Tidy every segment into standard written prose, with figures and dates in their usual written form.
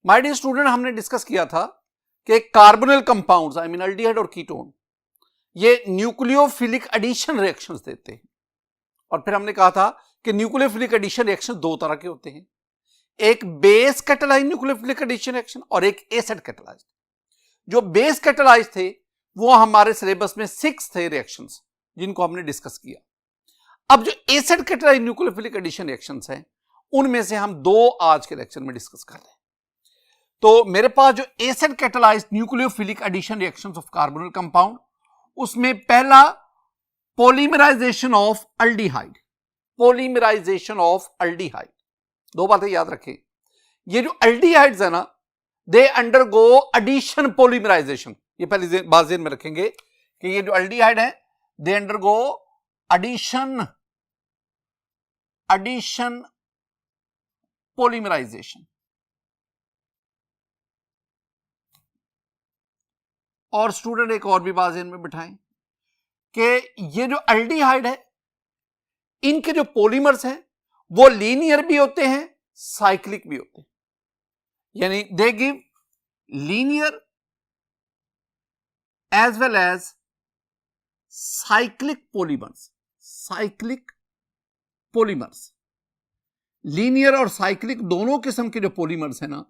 My dear student, हमने discuss किया था कि कार्बोनिल कंपाउंड्स आई मीन एल्डिहाइड और कीटोन ये न्यूक्लियोफिलिक एडिशन रिएक्शंस देते हैं। और फिर हमने कहा था कि न्यूक्लियोफिलिक एडिशन रिएक्शन दो तरह के होते हैं, एक base catalyse nucleophilic addition reaction और एक एसिड कैटालाइज। जो बेस कैटालाइज थे वो हमारे सिलेबस में 6 थे रिएक्शंस जिनको हमने डिस्कस किया। अब जो acid catalyse nucleophilic addition reactions हैं उनमें से हम 2 आज के लेक्चर में डिस्कस कर रहे हैं। तो मेरे पास जो acid catalyse nucleophilic addition reactions of carbonyl compound, उसमें पहला polymerisation of aldehyde. Polymerisation of aldehyde, 2 बातें याद रखें। ये जो एल्डिहाइड्स है ना, दे अंडरगो एडिशन पॉलीमराइजेशन। ये पहली बात ध्यान में रखेंगे कि ये जो एल्डिहाइड है दे अंडरगो एडिशन पॉलीमराइजेशन। और स्टूडेंट एक और भी बात ध्यान में बिठाएं कि ये जो एल्डिहाइड है इनके जो पॉलीमर्स हैं वो लीनियर भी होते हैं, साइक्लिक भी होते हैं। यानी they give linear as well as cyclic polymers. Cyclic polymers, linear और साइक्लिक दोनों किस्म के जो पॉलीमर्स हैं ना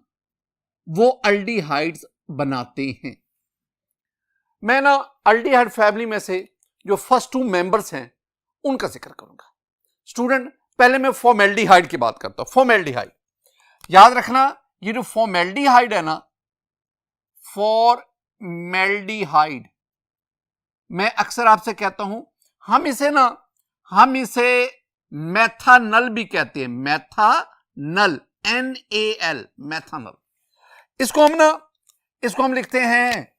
वो एल्डिहाइड्स बनाते हैं। मैं ना एल्डिहाइड फैमिली में से जो फर्स्ट 2 मेंबर्स हैं उनका जिक्र करूंगा। स्टूडेंट पहले मैं फॉर्मेल्डिहाइड की बात करता हूं। फॉर्मेल्डिहाइड याद रखना, ये जो फॉर्मेल्डिहाइड है ना, फॉर्मेल्डिहाइड मैं अक्सर आपसे कहता हूं हम इसे मेथानल भी कहते हैं। मेथानल, NaL, मेथानल। इसको हम लिखते हैं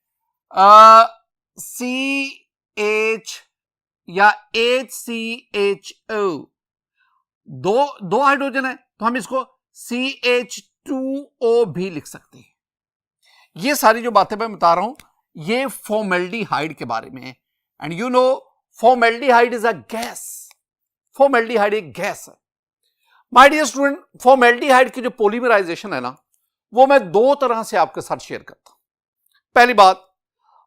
CH या HCHO। दो हाइड्रोजन है तो हम इसको CH2O भी लिख सकते हैं। ये सारी जो बातें मैं बता रहा हूं ये फॉर्मेल्डिहाइड के बारे में है। And you know formaldehyde is a gas. Formaldehyde एक गैस है। माय डियर स्टूडेंट, फॉर्मेल्डिहाइड की जो पॉलीमराइजेशन है ना वो मैं 2 तरह से आपके साथ शेयर करता हूं। पहली बात,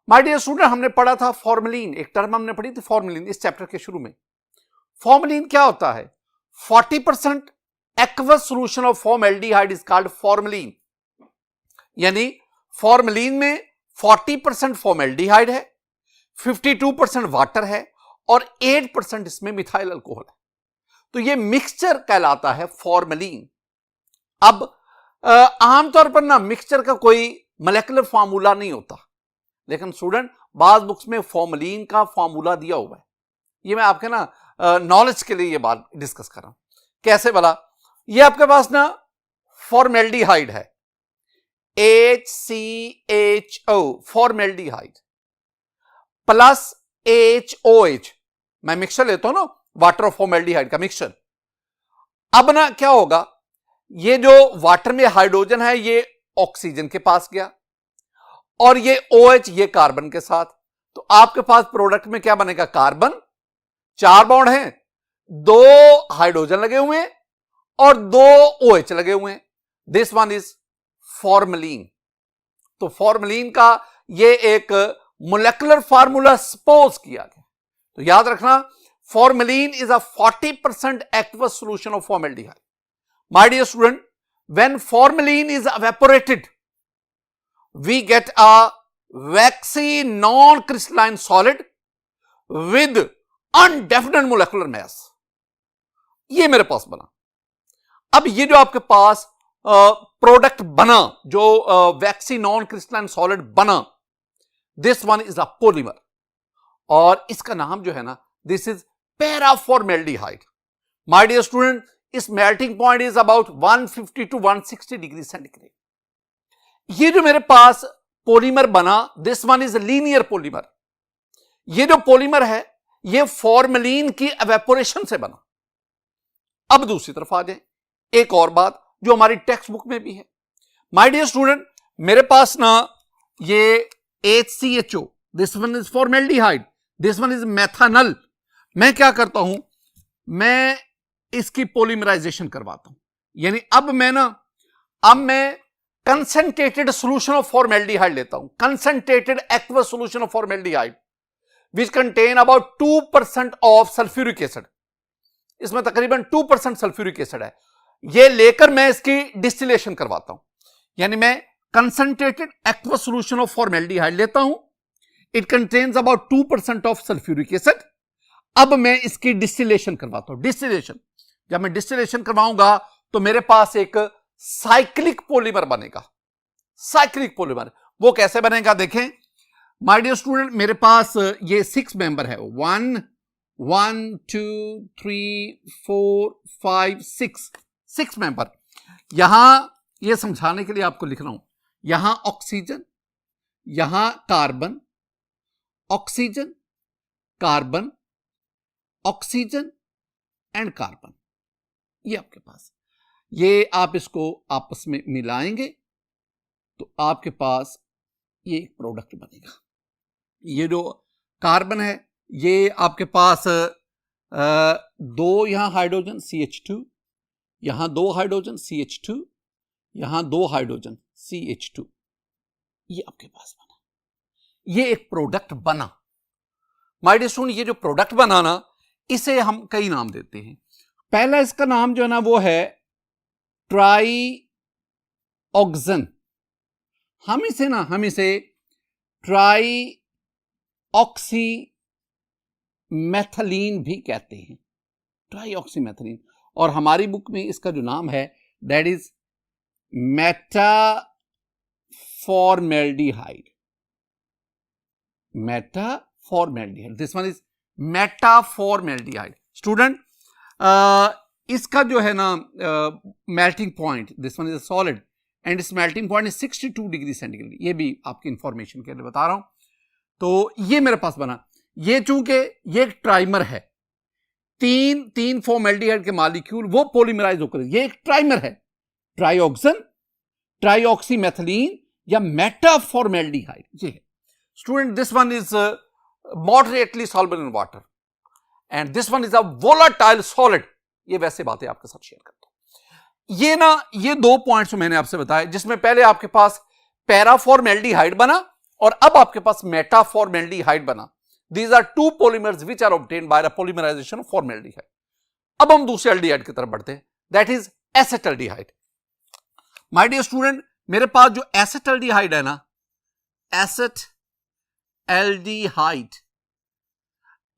माय डियर स्टूडेंट, हमने पढ़ा था फॉर्मेलिन, एक टर्म हमने पढ़ी थी फॉर्मेलिन इस चैप्टर के शुरू में। फॉर्मेलिन क्या होता है? 40% aqueous solution of formaldehyde is called formalin. यानी फॉर्मेलिन में 40% फॉर्मेल्डिहाइड है, 52% वाटर है और 8% इसमें मिथाइल अल्कोहल है। तो ये मिक्सचर कहलाता है फॉर्मेलिन। अब आमतौर पर ना मिक्सचर का कोई मॉलिक्यूलर फार्मूला नहीं होता, लेकिन स्टूडेंट बाज बुक्स में फॉर्मेलिन का फार्मूला दिया हुआ है। ये मैं आपके ना नॉलेज के लिए ये बात डिस्कस कर रहा हूं। कैसे भला? ये आपके पास ना फॉर्मेल्डिहाइड है, HCHO, फॉर्मेल्डिहाइड प्लस HOH। मैं मिक्सचर लेता हूं ना वाटर और फॉर्मेल्डिहाइड का मिक्सचर। अब ना क्या होगा, ये जो वाटर में हाइड्रोजन है ये ऑक्सीजन के पास गया और ये OH ये कार्बन के साथ। तो आपके पास प्रोडक्ट में क्या बनेगा? कार्बन, 4 बॉन्ड हैं, 2 हाइड्रोजन लगे हुए हैं और 2 OH लगे हुए हैं। This one is formalin. तो फॉर्मेलिन का ये एक मोलेकुलर फार्मूला सपोज किया गया। तो याद रखना, formalin is a 40% aqueous solution of formaldehyde. My dear student, when formalin is evaporated we get a waxy non-crystalline solid with undefinite molecular mass। ये मेरे पास बना। अब ये जो आपके पास प्रोडक्ट बना, जो वैक्सी नॉन क्रिस्टलाइन सॉलिड बना, this one is a polymer और इसका नाम जो है ना, this is paraformaldehyde. My dear student, इस melting point is about 150 to 160 degree centigrade. ये जो मेरे पास पॉलीमर बना, this one is linear polymer. ये जो पॉलीमर है ये फॉर्मेलिन की एवेपोरेशन से बना। अब दूसरी तरफ आ जाए, एक और बात जो हमारी टेक्स्ट बुक में भी है। माय डियर स्टूडेंट, मेरे पास ना ये HCHO, this one is formaldehyde, this one is methanal. मैं क्या करता हूं, मैं इसकी पॉलीमराइजेशन करवाता हूं। यानी अब मैं कंसंट्रेटेड सोल्यूशन ऑफ फॉर्मेल्डिहाइड लेता हूं, concentrated aqueous solution of formaldehyde which contain about 2% of sulphuric acid, इसमें तकरीबन 2% सल्फ्यूरिक एसिड है, ये लेकर मैं इसकी डिस्टिलेशन करवाता हूं, यानी मैं concentrated aqueous solution of formaldehyde लेता हूं, it contains about 2% of sulphuric acid. अब मैं इसकी डिस्टिलेशन करवाता हूं। डिस्टिलेशन, जब मैं डिस्टिलेशन करवाऊंगा तो मेरे पास एक साइक्लिक पॉलीमर बनेगा। साइक्लिक पॉलीमर वो कैसे बनेगा देखें माय डियर स्टूडेंट, मेरे पास ये 6 मेंबर है, 1 2 3 4 5 6 मेंबर। यहां ये समझाने के लिए आपको लिख रहा हूं, यहां ऑक्सीजन, यहां carbon, oxygen, carbon, oxygen and carbon, ये आपके पास, ये आप इसको आपस में मिलाएंगे तो आपके पास ये एक प्रोडक्ट बनेगा। ये जो कार्बन है ये आपके पास 2 यहां हाइड्रोजन CH2, यहां 2 हाइड्रोजन CH2, यहां 2 हाइड्रोजन CH2, ये आपके पास बना, ये एक प्रोडक्ट बना। माय डियर स्टूडेंट, ये जो प्रोडक्ट बना ना, इसे हम कई नाम देते हैं। पहला इसका नाम जो है ना वो है ट्राई ऑक्सन, हम इसे ट्राई ऑक्सी मैथिलीन भी कहते हैं, ट्राई ऑक्सी मैथिलीन। और हमारी बुक में इसका जो नाम है that is metaformaldehyde, metaformaldehyde, this one is metaformaldehyde. Student, इसका जो है ना melting point, this one is a solid and its melting point is 62 degree centigrade, ये भी आपकी इंफॉर्मेशन के लिए बता रहा हूं। तो ये मेरे पास बना, ये चूंकि ये एक ट्राइमर है, तीन फॉर्मेल्डिहाइड के मॉलिक्यूल वो पॉलीमराइज होकर, ये एक ट्राइमर है, ट्राइऑक्सन, ट्राइऑक्सीमेथिलीन या मेटाफॉर्मेल्डिहाइड, ये है। Student, this one is moderately soluble in water and this one is a volatile solid। ये वैसे बातें आपके साथ शेयर करता हूं। ये 2 पॉइंट्स मैंने आपसे बताए, जिसमें पहले आपके पास पैराफॉर्मेल्डिहाइड बना और अब आपके पास मेटाफॉर्मेल्डिहाइड बना। These are 2 polymers which are obtained by the polymerization of formaldehyde। अब हम दूसरे एल्डिहाइड की तरफ बढ़ते हैं, that is acetaldehyde. My dear student, मेरे पास जो एसेटल्डिहाइड है ना, एसेटल्डिहाइड,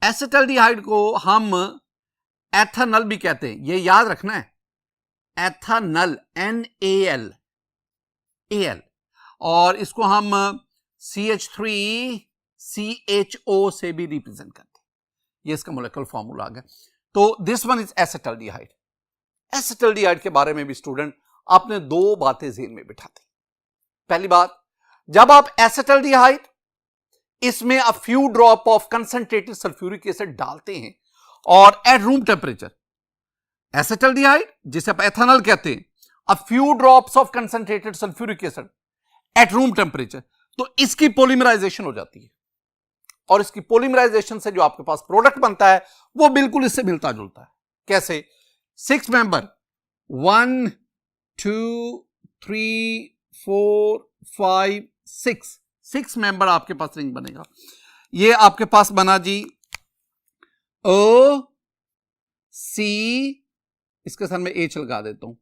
एसेटल्डिहाइड को हम एथेनॉल भी कहते हैं, ये याद रखना है, एथेनॉल, NaL, और इसको हम CH3CHO से भी रिप्रेजेंट करते हैं, ये इसका मोलेकुलर फॉर्मूला आ गया। तो दिस वन इज एसेटल्डिहाइड। एसेटल्डिहाइड के बारे में भी स्टूडेंट आपने 2 बातें ज़हन में बिठा दी। पहली बात, जब आप एसेटल्डिहाइड इसमें a few drop of concentrated sulphuric acid डालते हैं और एट रूम टेम्परेचर, एसेटल्डिहाइड जिसे आप एथेनॉल कहते हैं, a few drops of concentrated sulphuric acid at room temperature, तो इसकी पॉलीमराइजेशन हो जाती है और इसकी पॉलीमराइजेशन से जो आपके पास प्रोडक्ट बनता है वो बिल्कुल इससे मिलता जुलता है। कैसे? 6 मेंबर, 1 2 3 4 5 6 मेंबर आपके पास रिंग बनेगा। ये आपके पास बना जी O C, इसके साथ में H लगा देता हूं,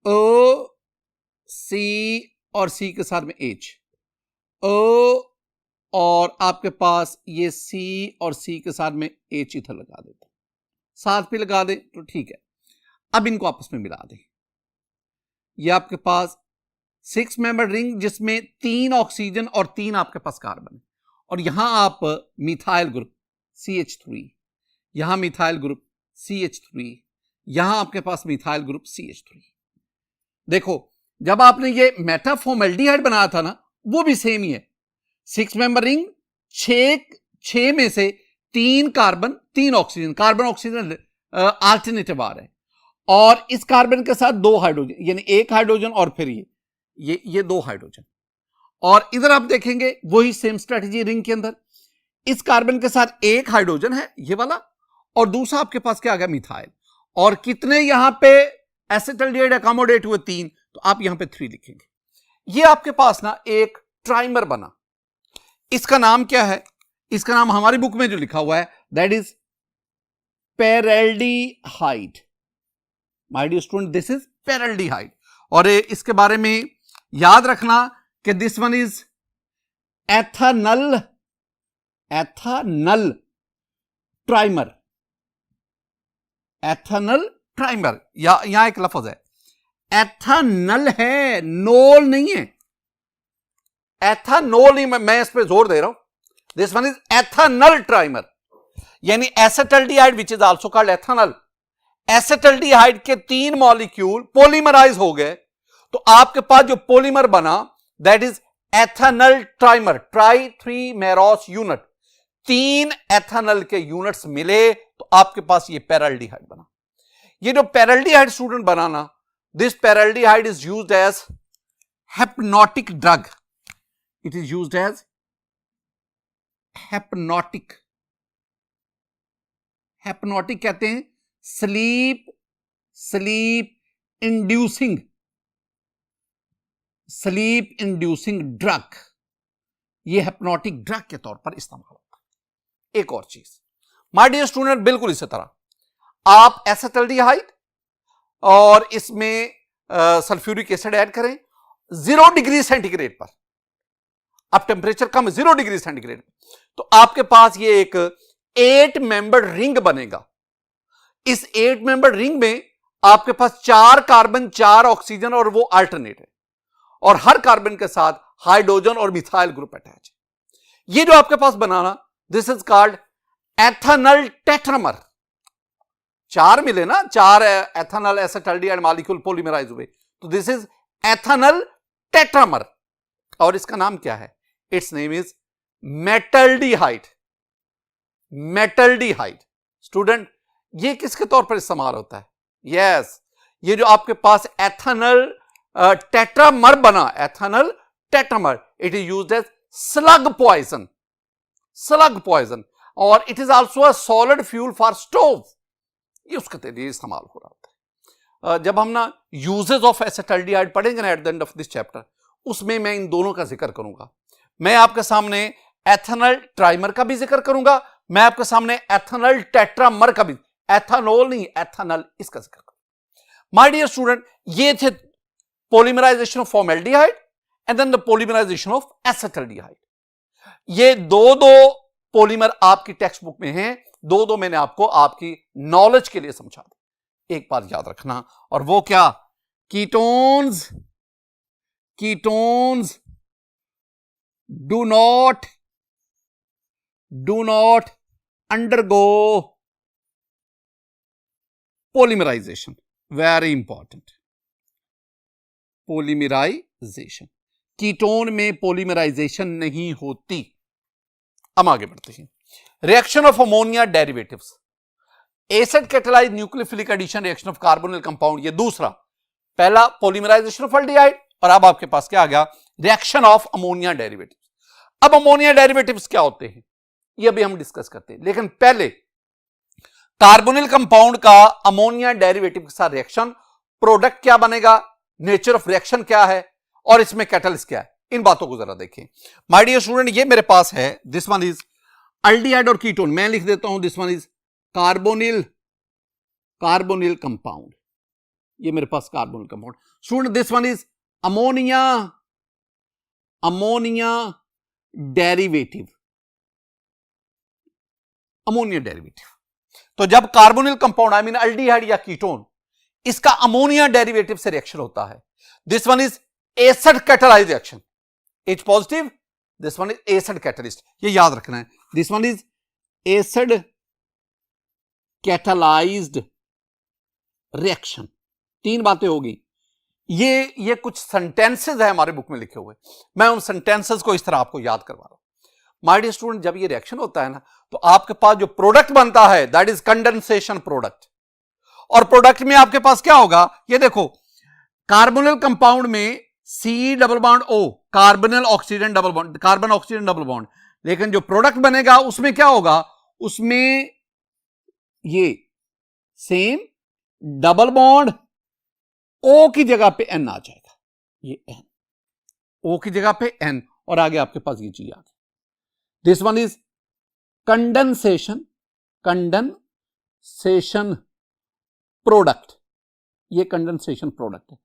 O C और C के साथ में H, O और आपके पास ये C और C के साथ में H इधर लगा देता हूं, साथ भी लगा दे तो ठीक है। अब इनको आपस में मिला दें, ये आपके पास 6 मेंबर रिंग जिसमें 3 ऑक्सीजन और 3 आपके पास कार्बन है, और यहां आप मिथाइल ग्रुप CH3, यहां मिथाइल ग्रुप CH3, यहां आपके पास मिथाइल ग्रुप CH3। देखो, जब आपने ये मेटाफॉर्मेल्डिहाइड बनाया था ना, वो भी सेम ही है, 6 मेंबर रिंग, 6 में से 3 carbon 3 oxygen, carbon oxygen alternative आ रहा है, और इस कार्बन के साथ 2 हाइड्रोजन, यानी 1 हाइड्रोजन और फिर ये 2 हाइड्रोजन, और इधर आप देखेंगे वही सेम स्ट्रेटजी रिंग के अंदर, इस कार्बन के साथ 1 हाइड्रोजन है ये वाला, और दूसरा आपके पास क्या आ गया, मिथाइल, और कितने यहां पे एसेटल्डिहाइड अकोमोडेट हुए 3, तो आप यहां पे 3 लिखेंगे। ये आपके पास ना एक ट्राइमर बना, इसका नाम क्या है? इसका नाम हमारी बुक में जो लिखा हुआ है that is paraldehyde. My dear student, this is paraldehyde. और इसके बारे में याद रखना कि this one is ethanal trimer. Ethanal trimer, यहां एक लफ्ज है, एथानल है, नोल नहीं है। एथानोल नहीं, मैं इस पे जोर दे रहा हूं। This one is ethanal trimer, यानी एसेटल्डिहाइड विच इज आल्सो कॉल्ड एथानल। एसेटल्डिहाइड के 3 मॉलिक्यूल पॉलीमराइज हो गए, तो आपके पास जो पॉलीमर बना that is ethanal trimer, tri 3 meros unit. 3 ethanal के यूनिट्स मिले तो आपके पास ये पेरल्डिहाइड बना। ये जो पेरल्डिहाइड स्टूडेंट बनाना, this paraldehyde is used as hypnotic drug. It is used as hypnotic कहते हैं sleep inducing drug। ये hypnotic drug के तौर पर इस्तेमाल होता है। एक और चीज माय डियर स्टूडेंट, बिल्कुल इसी तरह आप एसेटल्डिहाइड और इसमें सल्फ्यूरिक एसिड ऐड करें 0 डिग्री सेंटीग्रेड पर। अब टेम्परेचर कम 0 डिग्री सेंटीग्रेड, तो आपके पास ये एक 8 मेंबर्ड रिंग बनेगा। इस 8 मेंबर्ड रिंग में आपके पास 4 कार्बन 4 ऑक्सीजन और वो अल्टरनेट है, और हर कार्बन के साथ हाइड्रोजन और मिथाइल ग्रुप अटैच है। ये जो आपके पास बनाना, दिस इज कॉल्ड एथानल टेट्रामर। 4 मिले ना, 4 एथानल एसेटल्डिहाइड मॉलिक्यूल पॉलीमराइज हुए, तो दिस इज एथानल टेट्रामर। और इसका नाम क्या है? It's name is metaldehyde. Student, ये किसके तौर पर इस्तेमाल होता है? यस, ये जो आपके पास एथानल टेट्रामर बना, ethanal tetramer, it is used as slug poison, और it is also a solid fuel for stove. ये उसके लिए इस्तेमाल हो रहा होता है। जब हम ना यूजेस ऑफ एसेटल्डिहाइड पढ़ेंगे ना at the end of this chapter, उसमें मैं इन दोनों का जिक्र करूंगा। मैं आपके सामने एथानल ट्राइमर का भी जिक्र करूंगा, मैं आपके सामने एथानल टेट्रामर का भी, एथानोल नहीं एथानल, इसका जिक्र करूंगा। माय डियर स्टूडेंट, ये थे polymerisation of formaldehyde and then the polymerisation of acetaldehyde. ये दो पॉलीमर आपकी टेक्स्ट बुक में हैं, दो मैंने आपको आपकी नॉलेज के लिए समझा दिया। एक बात याद रखना, और वो क्या? Ketones do not undergo polymerization. Very important. Polymerization, ketone में पॉलीमराइजेशन नहीं होती। अब आगे बढ़ते हैं। Reaction of ammonia derivatives, acid catalyse nucleophilic addition reaction of carbonyl compound, ये दूसरा। पहला पॉलीमराइजेशन ऑफ एल्डिहाइड, और अब आपके पास क्या आ गया? Reaction of ammonia derivatives. अब अमोनिया डेरिवेटिव्स क्या होते हैं ये अभी हम डिस्कस करते हैं, लेकिन पहले कार्बोनिल कंपाउंड का अमोनिया डेरिवेटिव के साथ रिएक्शन, प्रोडक्ट क्या बनेगा, नेचर ऑफ रिएक्शन क्या है, और इसमें कैटलिस्ट क्या है, इन बातों को जरा देखें। माय डियर स्टूडेंट, ये मेरे पास है, दिस वन इज एल्डिहाइड और कीटोन, मैं लिख देता हूं this one is carbonyl compound. ये मेरे पास carbonyl compound. Student, this one is ammonia derivative. तो जब carbonyl compound I mean aldehyde या कीटोन, इसका अमोनिया डेरिवेटिव से रिएक्शन होता है, this one is acid catalyse reaction, H positive, this one is acid catalyst. ये याद रखना है, this one is acid catalysed reaction. 3 बातें होगी। ये कुछ सेंटेंसेस है हमारे बुक में लिखे हुए, मैं उन सेंटेंसेस को इस तरह आपको याद करवा रहा हूं। माय डियर स्टूडेंट, जब ये रिएक्शन होता है ना, तो आपके पास जो प्रोडक्ट बनता है दैट इज कंडेंसेशन प्रोडक्ट। और प्रोडक्ट में आपके पास क्या होगा, ये देखो, कार्बोनिल कंपाउंड में C double bond O, carbonyl oxygen double bond, carbon oxygen double bond, लेकिन जो प्रोडक्ट बनेगा उसमें क्या होगा, उसमें ये सेम डबल बॉन्ड O की जगह पे N आ जाएगा, ये N। O की जगह पे N और आगे आपके पास ये G आ गया। This one is condensation product, ये कंडेंसेशन प्रोडक्ट है,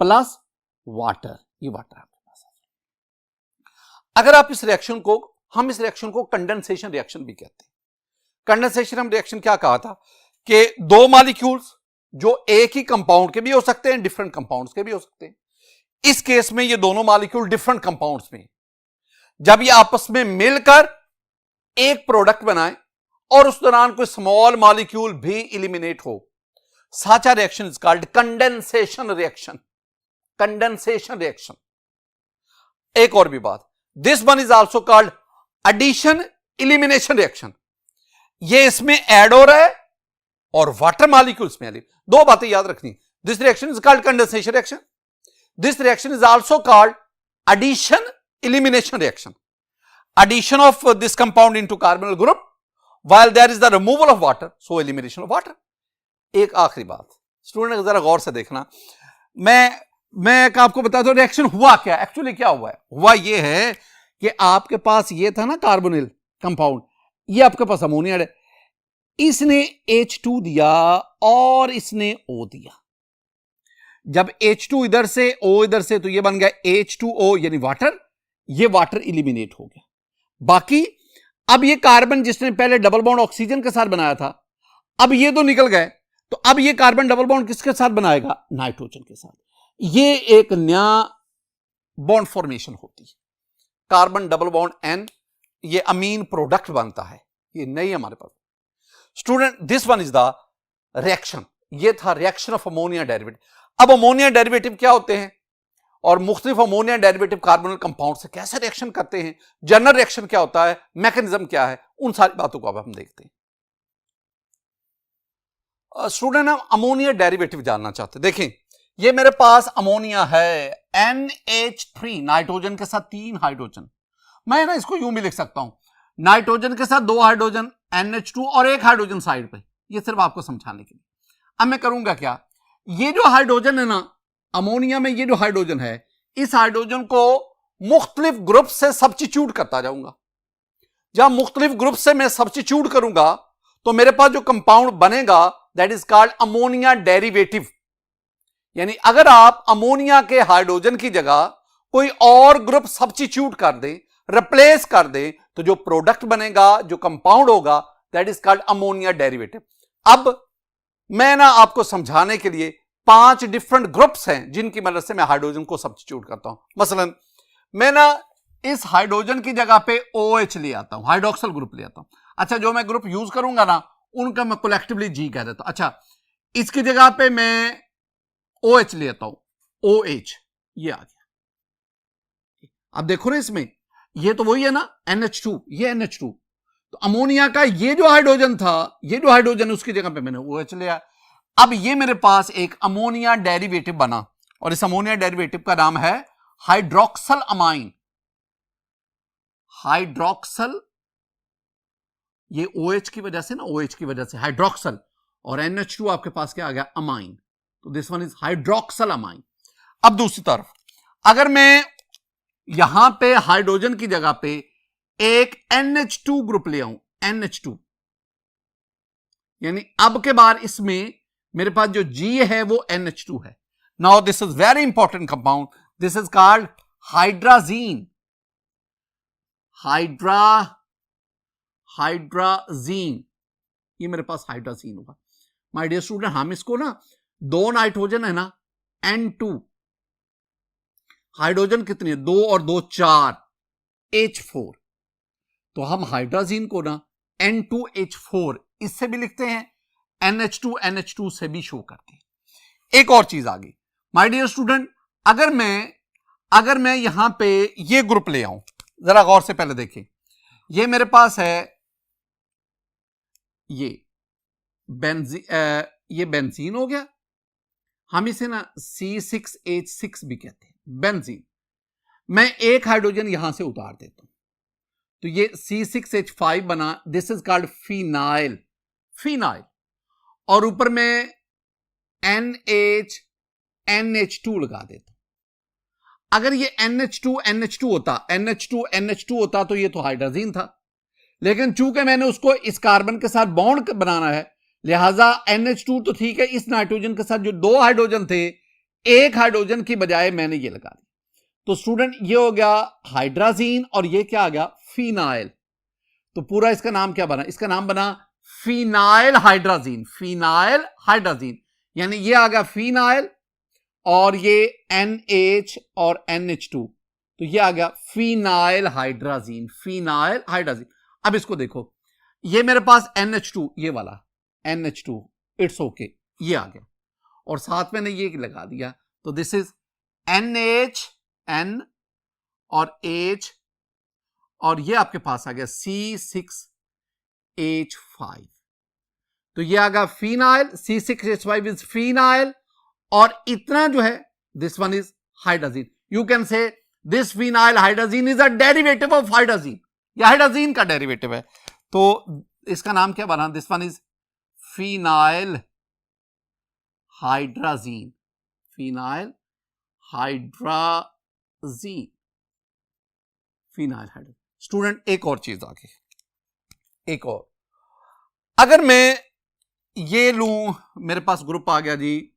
प्लस वाटर, ये वाटर आपके पास है। अगर आप इस रिएक्शन को, हम इस रिएक्शन को कंडेंसेशन रिएक्शन भी कहते हैं। कंडेंसेशन रिएक्शन क्या कहा था कि दो मॉलिक्यूल्स जो एक ही कंपाउंड के भी हो सकते हैं, डिफरेंट कंपाउंड्स के भी हो सकते हैं। इस केस में ये दोनों मॉलिक्यूल डिफरेंट कंपाउंड्स में, जब ये आपस में मिलकर एक प्रोडक्ट बनाए और उस दौरान कोई स्मॉल मॉलिक्यूल भी इलिमिनेट हो, such a reaction is called condensation reaction. Condensation reaction. एक और भी बात, this one is also called addition elimination reaction. ये इसमें ऐड हो रहा है और वाटर मॉलिक्यूल्स में। दो बातें याद रखनी, this reaction is called condensation reaction, this reaction is also called addition elimination reaction. Addition of this compound into carbonyl group while there is the removal of water, so elimination of water. एक आखिरी बात, student जरा गौर से देखना, मैं आपको बता दूं रिएक्शन हुआ क्या, एक्चुअली क्या हुआ है। हुआ ये है कि आपके पास ये था ना कार्बोनिल कंपाउंड, ये आपके पास अमोनिया है, इसने H2 दिया और इसने O दिया। जब H2 इधर से O इधर से, तो ये बन गया H2O यानी वाटर, ये वाटर इलिमिनेट हो गया। बाकी अब ये कार्बन जिसने पहले डबल बॉन्ड ऑक्सीजन के साथ बनाया था, अब ये तो निकल गए, तो अब ये कार्बन डबल बॉन्ड किसके साथ बनाएगा, नाइट्रोजन के साथ। ये एक नया बॉन्ड फॉर्मेशन होती है, कार्बन डबल बॉन्ड N, ये अमीन प्रोडक्ट बनता है, ये नहीं हमारे पास। Student this one is the reaction, ये था रिएक्शन ऑफ अमोनिया डेरिवेटिव। अब अमोनिया डेरिवेटिव क्या होते हैं और मुख्तलिफ अमोनिया डेरिवेटिव कार्बोनिल कंपाउंड से कैसे रिएक्शन करते हैं, जनरल रिएक्शन क्या होता है, मैकेनिज्म क्या है, उन सारी बातों को अब हम देखते हैं। स्टूडेंट हम अमोनिया डेरिवेटिव जानना चाहते हैं। देखें ये मेरे पास अमोनिया है, NH3, नाइट्रोजन के साथ 3 हाइड्रोजन, मैं ना इसको यूं भी लिख सकता हूं, नाइट्रोजन के साथ 2 हाइड्रोजन NH2 और 1 हाइड्रोजन साइड पे, ये सिर्फ आपको समझाने के लिए। अब मैं करूंगा क्या, ये जो हाइड्रोजन है ना अमोनिया में, ये जो हाइड्रोजन है, इस हाइड्रोजन को मुख्तलिफ ग्रुप से सब्स्टिट्यूट करता जाऊंगा। जब मुख्तलिफ ग्रुप से मैं सब्स्टिट्यूट करूंगा तो मेरे पास जो कंपाउंड बनेगा that is called ammonia derivative. यानी अगर आप अमोनिया के हाइड्रोजन की जगह कोई और ग्रुप सब्स्टिट्यूट कर दें, रिप्लेस कर दें, तो जो प्रोडक्ट बनेगा, जो कंपाउंड होगा, that is called ammonia derivative. अब मैं ना आपको समझाने के लिए 5 डिफरेंट ग्रुप्स हैं जिनकी मदद से मैं हाइड्रोजन को सब्स्टिट्यूट करता हूं। मसलन मैं ना इस हाइड्रोजन की जगह पे OH ले आता हूं, हाइड्रोक्सल ग्रुप ले आता हूं। अच्छा जो मैं ग्रुप यूज करूंगा ना उनका मैं कलेक्टिवली G कह देता हूं। अच्छा इसकी जगह पे मैं OH लेता हूं, OH, ये आ गया। अब देखो ना इसमें, ये तो वही है ना NH2, ये NH2, तो अमोनिया का ये जो हाइड्रोजन था, ये जो हाइड्रोजन उसकी जगह पे मैंने OH लिया। अब ये मेरे पास एक अमोनिया डेरिवेटिव बना और इस अमोनिया डेरिवेटिव का नाम है हाइड्रोक्सल अमाइन। हाइड्रोक्सल, ये OH की वजह से ना, OH की वजह से हाइड्रोक्सल, और NH2 आपके पास क्या आ गया, अमाइन, तो this one is hydroxyl amine. अब दूसरी तरफ अगर मैं यहां पे हाइड्रोजन की जगह पे एक NH2 ग्रुप ले आऊं, NH2, यानी अब के बार इसमें मेरे पास जो G है वो NH2 है। Now this is very important compound, this is called hydrazine. Hydrazine, ये मेरे पास हाइड्राजीन होगा। माय डियर स्टूडेंट हम इसको ना, 2 नाइट्रोजन है ना, N2, हाइड्रोजन कितनी है, 2 और 2 4, H4, तो हम हाइड्राजीन को ना N2H4 इससे भी लिखते हैं, NH2 से भी शो करते हैं। एक और चीज आ गई माय डियर स्टूडेंट, अगर मैं यहां पे ये ग्रुप ले आऊं, जरा गौर से पहले देखें, ये मेरे पास है ये बेंजीन हो गया, हम इसे ना C6H6 भी कहते हैं, बेंजीन। मैं एक हाइड्रोजन यहां से उतार देता हूं तो ये C6H5 बना, this is called phenyl, phenyl, और ऊपर में NH NH2 लगा देता हूं। अगर ये NH2 होता तो ये तो हाइड्रोजन था, लेकिन चूंकि मैंने उसको इस कार्बन के साथ बॉन्ड बनाना है, लिहाजा NH2 तो ठीक है, इस नाइट्रोजन के साथ जो दो हाइड्रोजन थे, एक हाइड्रोजन की बजाय मैंने ये लगा दिया। तो स्टूडेंट ये हो गया हाइड्राजीन और ये क्या आ गया फिनाइल। तो पूरा इसका नाम क्या बना, इसका नाम बना फिनाइल हाइड्राजीन। फिनाइल हाइड्राजीन यानी ये आ गया फिनाइल और ये NH और NH2, तो ये आ गया फिनाइल हाइड्राजीन। Phenyl hydrazine. अब इसको देखो, ये मेरे पास NH2, ये वाला NH2, इट्स ओके, ये आ गया और साथ में ने ये लगा दिया, तो दिस इज NHN और H और ये आपके पास आ गया C6H5, तो ये आ गया फिनाइल। C6H5 इज फिनाइल और इतना जो है this one is hydrogen. You can say this phenyl hydrogen is a derivative of hydrogen, यह हाइड्रोजन का डेरिवेटिव है। तो इसका नाम क्या बना, this one is phenyl hydrogen. Phenyl hydrogen, phenyl hydrogen. Student एक और चीज आगे, एक और, अगर मैं ये लूं, मेरे पास ग्रुप आ गया जी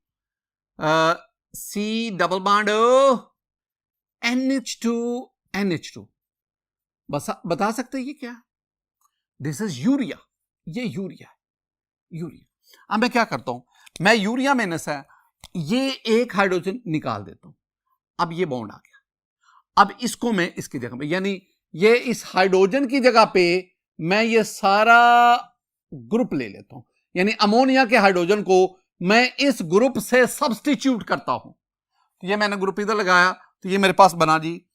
C डबल बॉन्ड NH2 बस बता सकते ये क्या, दिस इज यूरिया, ये यूरिया है, यूरिया। अब मैं क्या करता हूं, मैं यूरिया में से ये एक हाइड्रोजन निकाल देता हूं, अब ये बॉन्ड आ गया, अब इसको मैं इसकी जगह पे, यानी ये इस हाइड्रोजन की जगह पे मैं ये सारा ग्रुप ले लेता हूं, यानी अमोनिया के हाइड्रोजन को मैं इस ग्रुप से सब्स्टिट्यूट करता हूं। तो ये मैंने ग्रुप इधर लगाया, तो ये मेरे पास बना जी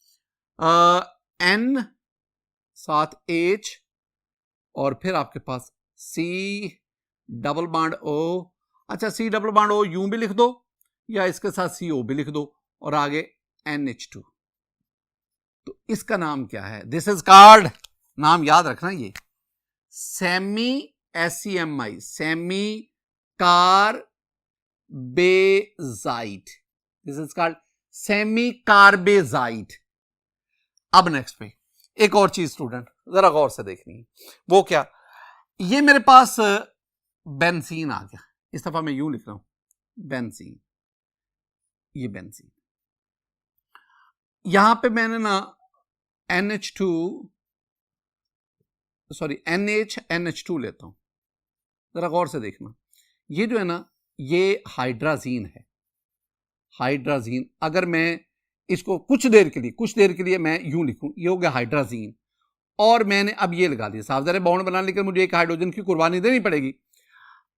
N साथ H और फिर आपके पास C डबल बॉन्ड O। अच्छा, C डबल बॉन्ड O यूं भी लिख दो या इसके साथ CO भी लिख दो और आगे NH2। तो इसका नाम क्या है, दिस इज कॉल्ड, नाम याद रखना ये semi SEMI, semicarbazide, this is called semicarbazide. अब नेक्स्ट पे एक और चीज स्टूडेंट जरा गौर से देखनी है, वो क्या, ये मेरे पास बेंजीन आ गया, इस दफा मैं यूं लिख रहा हूं बेंजीन, ये बेंजीन, यहां पे मैंने ना NH2 लेता हूं, जरा गौर से देखना, ये जो है ना ये हाइड्राजीन है, हाइड्राजीन। अगर मैं इसको कुछ देर के लिए मैं यूं लिखूं, ये हो गया हाइड्राजीन और मैंने अब ये लगा दिया, साफ ज़ाहिर बॉन्ड बनाने के लिए मुझे एक हाइड्रोजन की कुर्बानी देनी पड़ेगी।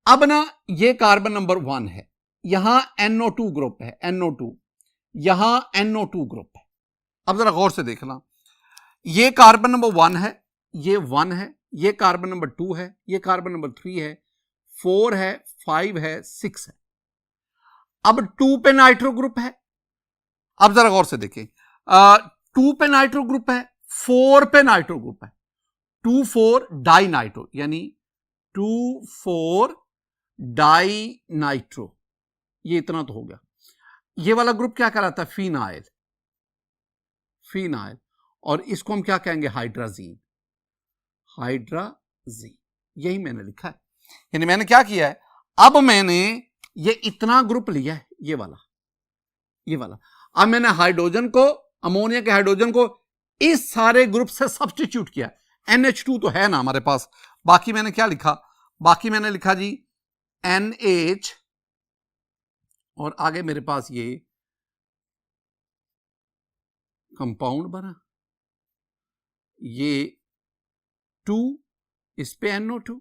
अब ना ये कार्बन नंबर 1 है, यहां NO2 ग्रुप है, NO2, यहां NO2 ग्रुप है। अब जरा गौर से देखना, ये कार्बन नंबर 1 है, ये 1 है, ये कार्बन नंबर 2 है, ये कार्बन नंबर 3 है, 4 है, 5 है, 6 है। अब 2 पे नाइट्रो ग्रुप है, अब जरा गौर से देखिए, 2 पे नाइट्रो ग्रुप है, 4 पे नाइट्रो ग्रुप है, 2,4 डाई नाइट्रो, यानी 2,4 डाई नाइट्रो, ये इतना तो हो गया। ये वाला ग्रुप क्या कहलाता है, फिनाइल, फिनाइल, और इसको हम क्या कहेंगे, हाइड्राजीन, हाइड्राजीन, यही मैंने लिखा है। यानी मैंने क्या किया है, अब मैंने ये इतना ग्रुप लिया है, ये वाला, ये वाला, अब मैंने हाइड्रोजन को, अमोनिया के हाइड्रोजन को इस सारे ग्रुप से सब्स्टिट्यूट किया। NH2 तो है ना हमारे पास, बाकी मैंने क्या लिखा, बाकी मैंने लिखा जी NH और आगे मेरे पास ये कंपाउंड बना, ये 2, इस पे NO2,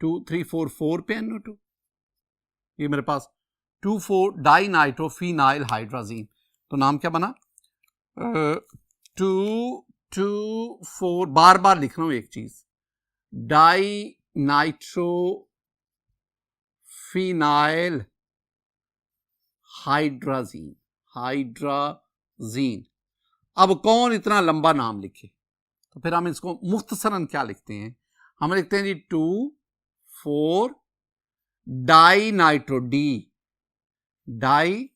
2, 3, 4, 4 पे NO2, ये मेरे पास 2,4 डाई नाइट्रो फिनाइल हाइड्राजीन। तो नाम क्या बना, 2,2,4, बार बार लिख रहा हूं एक चीज, di nitro phenyl hydrazine, hydrazine. अब कौन इतना लंबा नाम लिखे, तो फिर हम इसको मुख्तसरन क्या लिखते हैं, हम लिखते हैं जी 2,4 di nitro, D di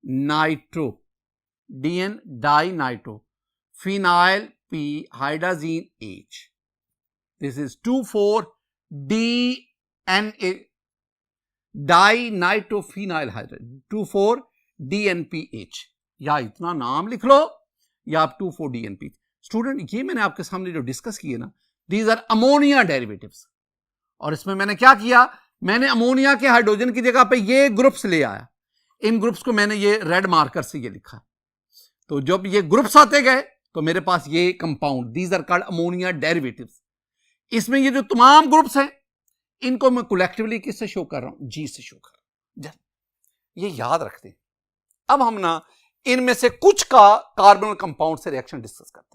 nitro DN di nitro phenyl P hydrazine H. This is 2,4-DNA di nitrophenyl hydrogen 2,4-DNPH. या इतना नाम लिख लो या आप 2,4-DNP. स्टूडेंट ये मैंने आपके सामने जो डिस्कस किए ना, दीज आर अमोनिया डेरिवेटिव्स. और इसमें मैंने क्या किया, मैंने अमोनिया के हाइड्रोजन की जगह पे ये ग्रुप्स ले आया. इन ग्रुप्स को मैंने ये रेड मार्कर से ये लिखा. तो जब ये ग्रुप्स आते गए तो मेरे पास ये compound, these are called ammonia derivatives. इसमें ये जो तमाम ग्रुप्स हैं इनको मैं कलेक्टिवली किससे शो कर रहा हूं, G से शो कर रहा हूं. ये याद रखते हैं. अब हम ना इनमें से कुछ का कार्बन कंपाउंड से रिएक्शन डिस्कस करते हैं.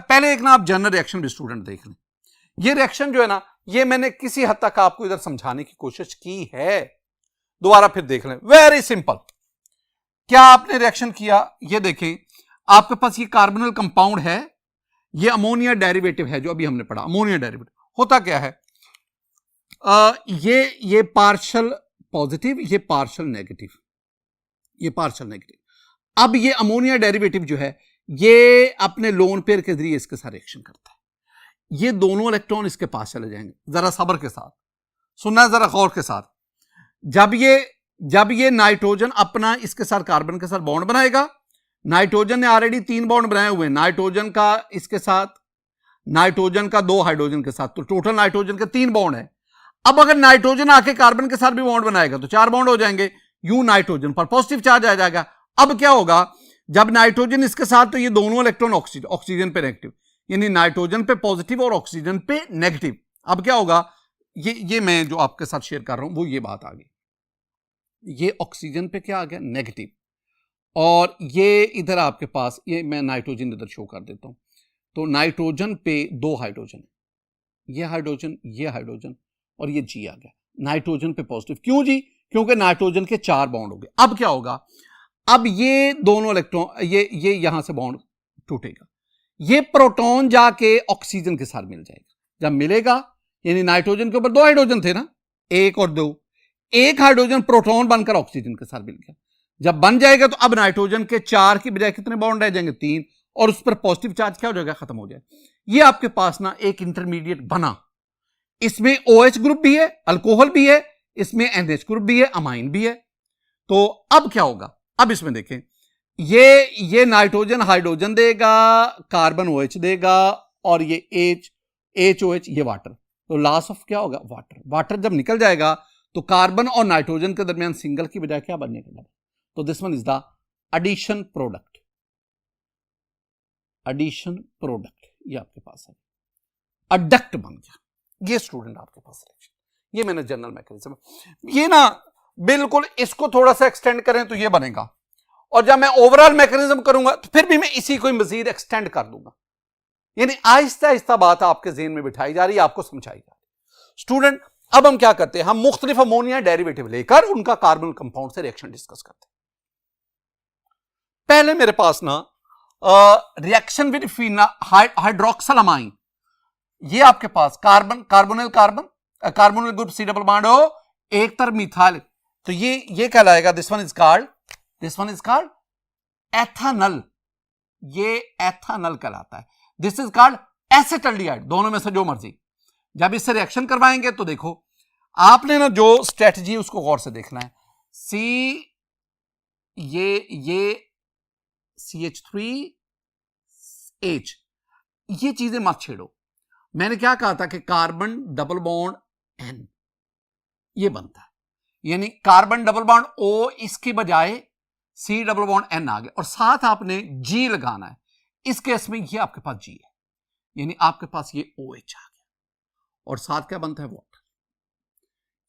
पहले एक ना आप जनरल रिएक्शन भी स्टूडेंट देख लें. ये रिएक्शन जो है ना, ये मैंने किसी हद तक आपको इधर समझाने की कोशिश की है. दोबारा फिर देख लें. Very simple. क्या आपने रिएक्शन किया, ये देखें आपके पास ये कार्बोनिल कंपाउंड है, ये अमोनिया डेरिवेटिव है जो अभी हमने पढ़ा. अमोनिया डेरिवेटिव होता क्या है, ये पार्शियल पॉजिटिव, ये पार्शियल नेगेटिव, ये पार्शियल नेगेटिव. अब ये अमोनिया डेरिवेटिव जो है ये अपने लोन पेयर के जरिए इसके साथ रिएक्शन करता है. ये दोनों इलेक्ट्रॉन इसके पास चले जाएंगे. जरा सब्र के साथ सुनना, जरा गौर के साथ. जब ये नाइट्रोजन अपना इसके साथ कार्बन के साथ बॉन्ड बनाएगा, नाइट्रोजन ने ऑलरेडी 3 बॉन्ड बनाए हुए हैं, नाइट्रोजन का इसके साथ, नाइट्रोजन का 2 हाइड्रोजन के साथ, तो टोटल नाइट्रोजन के 3 बॉन्ड है. अब अगर नाइट्रोजन आके कार्बन के साथ भी बॉन्ड बनाएगा तो 4 बॉन्ड हो जाएंगे. यूं नाइट्रोजन पर पॉजिटिव चार्ज आ जाएगा. अब क्या होगा, जब नाइट्रोजन इसके साथ, तो ये दोनों इलेक्ट्रॉन ऑक्सीजन पे नेगेटिव, यानी नाइट्रोजन पे पॉजिटिव और ऑक्सीजन पे नेगेटिव. अब क्या होगा, ये मैं जो आपके साथ शेयर कर रहा हूं वो ये बात आ गई. ये ऑक्सीजन पे क्या आ गया, नेगेटिव. और ये इधर आपके पास, ये मैं नाइट्रोजन इधर शो कर देता हूं. तो नाइट्रोजन पे 2 हाइड्रोजन, ये हाइड्रोजन, ये हाइड्रोजन और ये G आ गया. नाइट्रोजन पे पॉजिटिव. क्यों जी, क्योंकि नाइट्रोजन के 4 बॉन्ड हो गए. अब क्या होगा, अब ये दोनों इलेक्ट्रॉन, ये यहां से बॉन्ड टूटेगा, ये प्रोटॉन जाके ऑक्सीजन के साथ मिल जाएगा. जब मिलेगा, यानी नाइट्रोजन के ऊपर 2 हाइड्रोजन थे ना, 1 और 2, 1 हाइड्रोजन प्रोटॉन बनकर ऑक्सीजन के साथ मिल गया. जब बन जाएगा तो अब नाइट्रोजन के 4 की बजाय कितने बॉन्ड रह जाएंगे, 3, और उस पर पॉजिटिव चार्ज क्या हो जाएगा, खत्म हो जाएगा. ये आपके पास ना एक इंटरमीडिएट बना. इसमें OH ग्रुप भी है, अल्कोहल भी है, इसमें NH ग्रुप भी है, अमाइन भी है. तो अब क्या होगा, अब इसमें देखें, ये नाइट्रोजन हाइड्रोजन देगा, कार्बन OH देगा, और ये HOH ये वाटर. तो लॉस ऑफ क्या होगा, वाटर जब निकल जाएगा तो कार्बन और नाइट्रोजन के दरमियान सिंगल की बजाय क्या बनने का, तो this one is the addition product. Addition product ये आपके पास है, अडक्ट बन गया. ये स्टूडेंट आपके पास रिएक्शन, ये मैंने जनरल मैकेनिज्म. ये ना बिल्कुल इसको थोड़ा सा एक्सटेंड करें तो ये बनेगा, और जब मैं ओवरऑल मैकेनिज्म करूंगा तो फिर भी मैं इसी को मजीद एक्सटेंड कर दूंगा. यानी आहिस्ता आहिस्ता बात आपके ज़हन में बिठाई जा रही है, आपको समझाई जा रही है. स्टूडेंट अब हम क्या करते हैं, हम मुख्तलिफ अमोनिया डेरिवेटिव लेकर उनका कार्बन कंपाउंड से रिएक्शन डिस्कस करते हैं. पहले मेरे पास ना रिएक्शन विद हाइड्रोक्सिल अमाइन, ये आपके पास carbonyl group C double bond हो, एक तरफ मिथाइल, तो ये कहलाएगा, this one is called ethanol. ये एथेनॉल कहलाता है. This is called acetaldehyde. दोनों में से जो मर्जी. जब इससे रिएक्शन करवाएंगे तो देखो आपने ना जो स्ट्रेटजी उसको गौर से देखना है. ये CH3H, ये चीजें मत छेड़ो. मैंने क्या कहा था कि कार्बन डबल बॉन्ड N ये बनता है, यानी कार्बन डबल बॉन्ड O इसके बजाय C डबल बॉन्ड N आ गया, और साथ आपने G लगाना है. इस केस में ये आपके पास G है, यानी आपके पास ये OH आ गया, और साथ क्या बनता है, वाटर.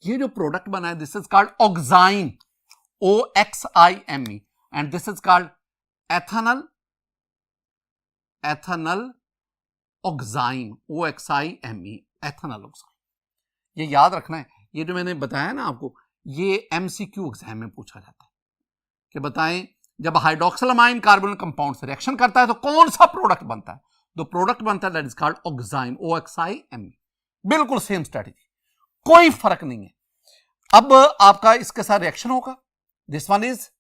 ये जो प्रोडक्ट बना है, this is called oxime, OXIME, and this is called ethanol oxime, OXIME, ethanol oxime. ये याद रखना है. ये जो मैंने बताया ना आपको, ये MCQ एग्जाम में पूछा जाता है कि बताएं जब हाइड्रोक्सिल अमाइन कार्बन कंपाउंड से रिएक्शन करता है तो कौन सा प्रोडक्ट बनता है. तो प्रोडक्ट बनता है that is called oxime, OXIME. बिल्कुल सेम स्ट्रेटजी, कोई फर्क नहीं है. अब आपका इसके साथ रिएक्शन होगा. दिस वन इज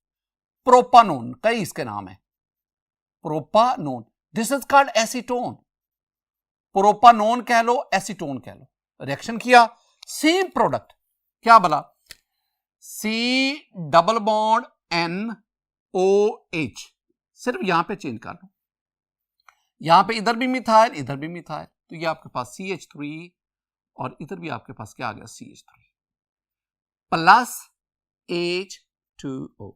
प्रोपानोन, कई इसके नाम है, propanone, this is called acetone. Propanone कह लो, एसीटोन कह लो, रिएक्शन किया, सेम प्रोडक्ट, क्या बोला, C double bond N O H, सिर्फ यहां पे चेंज कर लो, यहां पे इधर भी मिथाइल, इधर भी मिथाइल, तो ये आपके पास CH3 और इधर भी आपके पास क्या आ गया, CH3 प्लस H2O,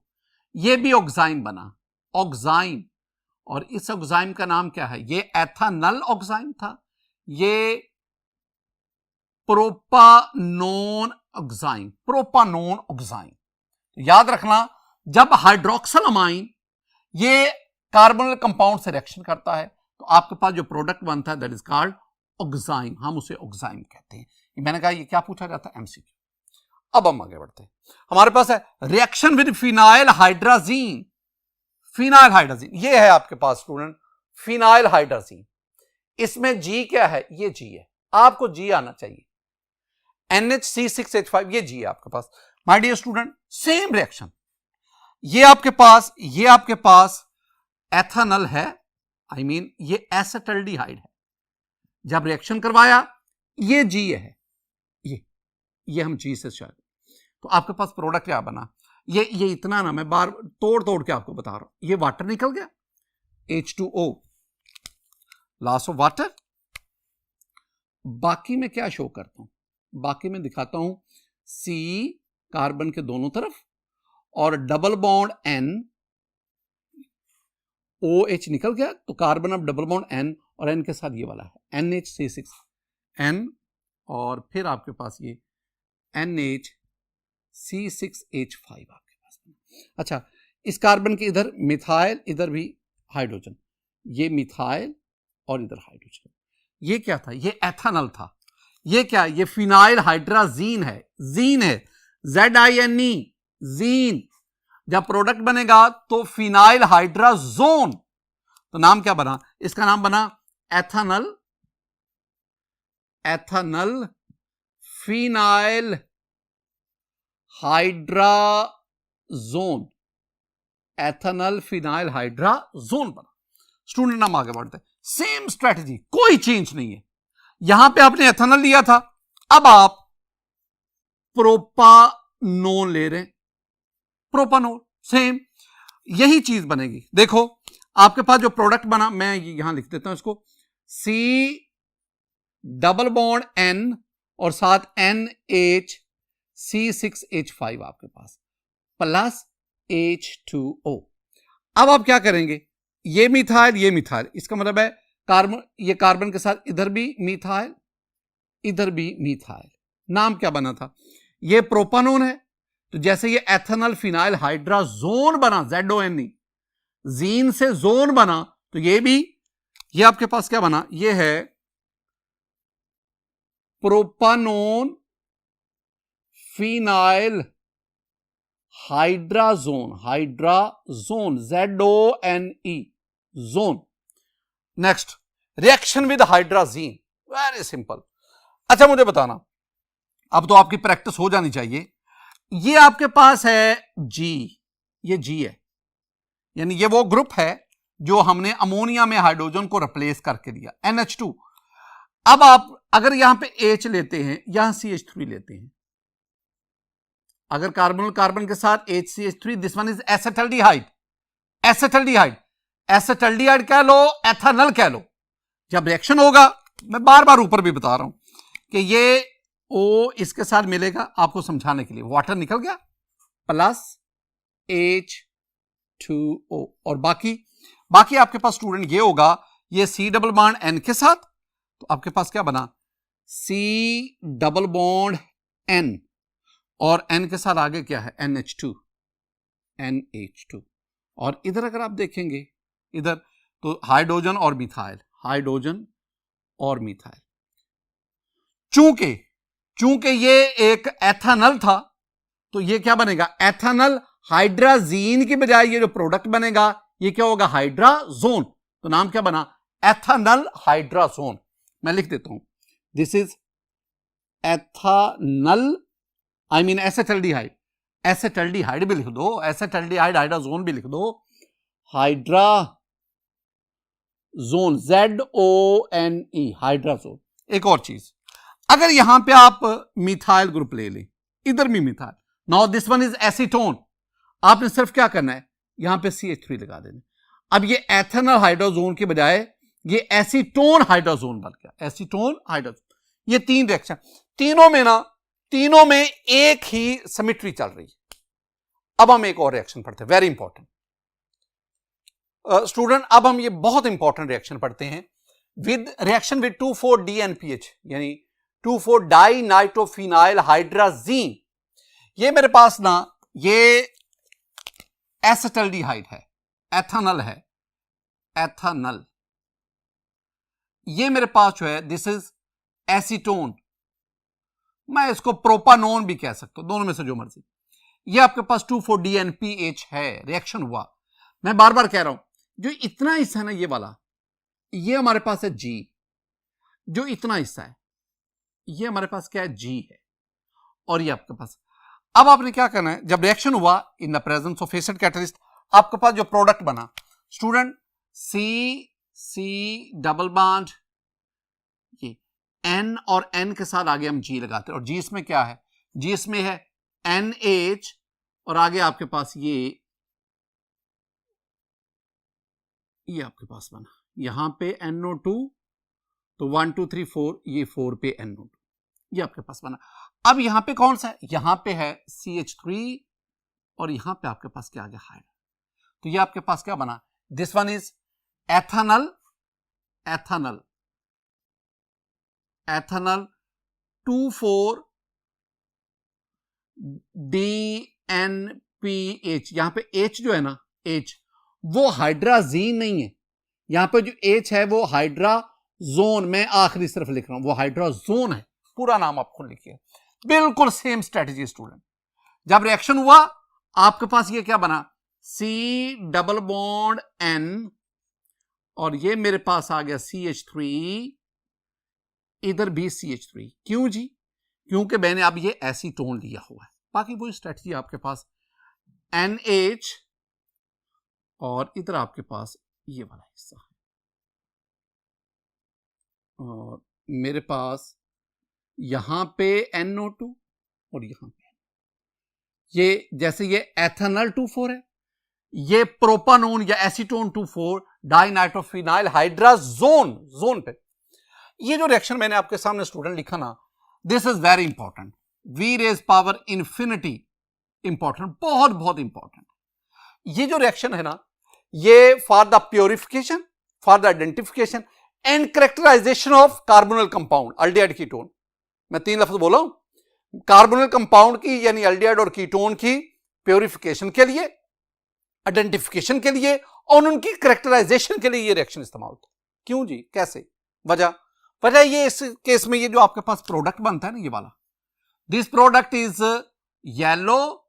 ये भी ऑक्साइम बना, ऑक्साइम, और इस ऑक्साइम का नाम क्या है, ये एथानल ऑक्साइम था, ये प्रोपानोन ऑक्साइम, प्रोपानोन ऑक्साइम। तो याद रखना, जब हाइड्रोक्सिल अमाइन ये कार्बोनिल कंपाउंड से रिएक्शन करता है तो आपके पास जो प्रोडक्ट बनता है दैट इज कॉल्ड ऑक्साइम, हम उसे ऑक्साइम कहते हैं। मैंने कहा ये क्या पूछा जाता है, MCQ। अब हम आगे बढ़ते हैं, हमारे पास है reaction with phenyl hydrazine, phenyl hydrazine, ये है आपके पास स्टूडेंट फिनाइल हाइड्राजीन, इसमें G क्या है, ये G है, आपको G आना चाहिए, NHC6H5, ये G है आपके पास। My dear student, same reaction, ये आपके पास एथेनॉल है, I mean, ये एसिटल्डिहाइड है, जब रिएक्शन करवाया ये G है, ये हम G से शायद, तो आपके पास प्रोडक्ट क्या बना, ये इतना ना, मैं बार तोड़ के आपको बता रहा हूं, ये वाटर निकल गया, H2O, लॉस ऑफ वाटर। बाकी मैं क्या शो करता हूं, बाकी मैं दिखाता हूं C कार्बन के दोनों तरफ और डबल बॉन्ड N, OH निकल गया, तो कार्बन अब डबल बॉन्ड N और N के साथ ये वाला है NHC6N, और फिर आपके पास ये NHC6H5 आपके पास। अच्छा, इस कार्बन के इधर मिथाइल, इधर भी हाइड्रोजन, ये मिथाइल और इधर हाइड्रोजन, ये क्या था, ये एथेनॉल था, ये क्या, ये फिनाइल हाइड्राजीन है, जीन है, ZINE, जीन। जब प्रोडक्ट बनेगा तो फिनाइल हाइड्राजोन, तो नाम क्या बना, इसका नाम बना ethanol phenyl hydrazone, ethanol phenyl hydrazone बना। स्टूडेंट, हम आगे बढ़ते हैं, सेम स्ट्रेटजी, कोई चेंज नहीं है, यहां पे आपने एथेनॉल लिया था, अब आप प्रोपानोन ले रहे हैं, प्रोपानोन, सेम यही चीज बनेगी। देखो आपके पास जो प्रोडक्ट बना, मैं यहां लिख देता हूं इसको, C डबल बॉन्ड N और साथ NHC6H5 आपके पास प्लस H2O। अब आप क्या करेंगे, ये मिथाइल, इसका मतलब है कार्बन, ये कार्बन के साथ इधर भी मिथाइल, इधर भी मिथाइल, नाम क्या बना था, ये प्रोपानोन है, तो जैसे ये एथेनॉल फिनाइल हाइड्राजोन बना, ZONE, जीन से जोन बना, तो ये भी, ये आपके पास क्या बना, ये है propanone phenyl hydrazone, ZONE, zone. Next, reaction with hydrazine, very simple. अच्छा मुझे बताना, अब तो आपकी प्रैक्टिस हो जानी चाहिए, ये आपके पास है G, ये G है, यानी ये वो ग्रुप है जो हमने अमोनिया में हाइड्रोजन को रिप्लेस करके दिया, NH2। अब आप अगर यहां पे H लेते हैं, यहां CH3 लेते हैं, अगर कार्बन के साथ HCH3, this one is acetaldehyde, acetaldehyde कह लो, एथेनॉल कह लो, जब रिएक्शन होगा, मैं बार बार ऊपर भी बता रहा हूं कि ये O इसके साथ मिलेगा, आपको समझाने के लिए, वाटर निकल गया प्लस H2O, और बाकी आपके पास स्टूडेंट ये होगा, ये C डबल बॉन्ड N के साथ, तो आपके पास क्या बना, C डबल बॉन्ड N और N के साथ आगे क्या है, NH2, और इधर अगर आप देखेंगे इधर, तो हाइड्रोजन और मिथाइल, चूंकि ये एक एथेनॉल था, तो ये क्या बनेगा, एथेनॉल हाइड्राजीन की बजाय ये जो प्रोडक्ट बनेगा ये क्या होगा, हाइड्राजोन, तो नाम क्या बना, एथेनॉल हाइड्राजोन। मैं लिख देता हूं, दिस इज एथेनॉल, एसिटल्डिहाइड, एसेटल्डिहाइड भी लिख दो, एसेटल्डिहाइड हाइड्राजोन भी लिख दो, हाइड्राजोन, ZONE, हाइड्राजोन। एक और चीज, अगर यहां पे आप मिथाइल ग्रुप ले लें, इधर भी methyl, now this one is acetone, आपने सिर्फ क्या करना है, यहां पे CH3 लगा देना। अब ये एथेनल हाइड्रोजोन के बजाय ये एसीटोन हाइड्रोजोन बन गया, एसीटोन हाइड्रोजोन। ये 3 रिएक्शन, तीनों में एक ही सिमेट्री चल रही है। अब हम एक और रिएक्शन पढ़ते हैं, वेरी इंपॉर्टेंट स्टूडेंट। अब हम ये बहुत इंपॉर्टेंट रिएक्शन पढ़ते हैं, विद रिएक्शन विद 2,4-DNPH, यानी 2,4-डाइनाइट्रोफिनाइल हाइड्राजीन। ये मेरे पास ना ये एसिटल्डिहाइड है, एथेनल है, एथेनल। ये मेरे पास जो है दिस इज एसीटोन, मैं इसको प्रोपानोन भी कह सकता हूं, दोनों में से जो मर्जी। ये आपके पास 2,4-DNPH है, रिएक्शन हुआ। मैं बार बार कह रहा हूं, जो इतना हिस्सा है ना ये वाला, ये हमारे पास है G, जो इतना हिस्सा है ये हमारे पास क्या है, G है, और ये आपके पास। अब आपने क्या करना है, जब रिएक्शन हुआ in the presence of acid catalyst, आपके पास जो प्रोडक्ट बना स्टूडेंट, C डबल बॉन्ड, ये N और N के साथ आगे हम G लगाते हैं, और G इसमें क्या है, G इसमें है NH, और आगे आपके पास ये आपके पास बना, यहां पे NO2, तो 1 2 3 4, ये 4 पे NO2, ये आपके पास बना। अब यहां पे कौन सा है, यहां पे है CH3, और यहां पे आपके पास क्या आ गया, हाइड। तो ये आपके पास क्या बना, this one is ethanal, ethanal 2,4-DNPH। यहां पे H जो है ना, H वो हाइड्राजीन नहीं है, यहां पे जो H है वो हाइड्राजोन, मैं आखिरी सिर्फ लिख रहा हूं, वो हाइड्राजोन है, पूरा नाम आप खुद लिखिए। बिल्कुल सेम स्ट्रेटजी स्टूडेंट। जब रिएक्शन हुआ आपके पास ये क्या बना, C डबल बॉन्ड N, और ये मेरे पास आ गया CH3, इधर भी CH3। क्यों जी, क्योंकि मैंने अब ये एसीटोन लिया हुआ है। बाकी वही स्ट्रेटजी आपके पास NH, और इधर आपके पास ये वाला हिस्सा है, और मेरे पास यहां पे NO2, और यहां पे ये, जैसे ये एथेनल 2,4 है, ये प्रोपानोन या एसीटोन 2,4-डाइनाइट्रोफिनाइल हाइड्राजोन, जोन पे। ये जो रिएक्शन मैंने आपके सामने स्टूडेंट लिखा ना, this is very important, V raise power infinity, important, बहुत बहुत इंपॉर्टेंट। ये जो रिएक्शन है ना, ये for the purification, for the identification and characterisation of carbonyl compound, aldehyde ketone. मैं 3 लफ्ज बोला हूं, कार्बोनिल कंपाउंड की यानी अल्डिहाइड और कीटोन की प्योरिफिकेशन के लिए, आइडेंटिफिकेशन के लिए, और उनकी कैरेक्टराइजेशन के लिए ये रिएक्शन इस्तेमाल होता है। क्यों जी, कैसे, वजह ये इस केस में ये जो आपके पास प्रोडक्ट बनता है ना, ये वाला, दिस प्रोडक्ट इज येलो